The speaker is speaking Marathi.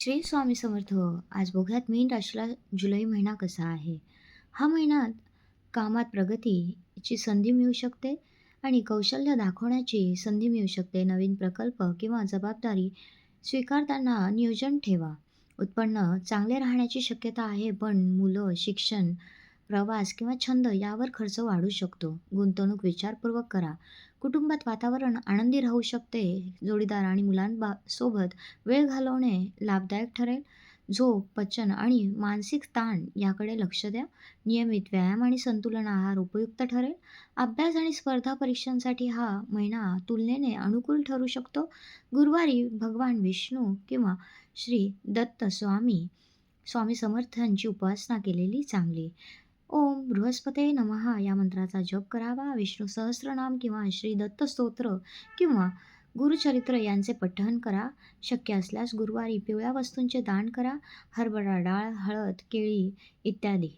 श्री स्वामी समर्थ. आज बघूयात मीन राशीला जुलै महिना कसा आहे. हा महिन्यात कामात प्रगतीची संधी मिळू शकते आणि कौशल्य दाखवण्याची संधी मिळू शकते. नवीन प्रकल्प किंवा जबाबदारी स्वीकारताना नियोजन ठेवा. उत्पन्न चांगले राहण्याची शक्यता आहे, पण मुलं, शिक्षण, प्रवास किंवा छंद यावर खर्च वाढू शकतो. गुंतवणूक विचारपूर्वक करा. कुटुंबात वातावरण आनंदी राहू शकते. जोडीदार आणि मुलांसोबत वेळ घालवणे लाभदायक ठरेल. झोप, पचन आणि मानसिक ताण याकडे लक्ष द्या. नियमित व्यायाम आणि संतुलन आहार उपयुक्त ठरेल. अभ्यास आणि स्पर्धा परीक्षांसाठी हा महिना तुलनेने अनुकूल ठरू शकतो. गुरुवारी भगवान विष्णू किंवा श्री दत्त स्वामी समर्थांची उपासना केलेली चांगली. ओम बृहस्पते नमः या मंत्राचा जप करावा. विष्णू सहस्रनाम किंवा श्री दत्त स्तोत्र किंवा गुरुचरित्र यांचे पठण करा. शक्य असल्यास गुरुवारी पिवळ्या वस्तूंचे दान करा. हरभरा डाळ, हळद, केळी इत्यादी.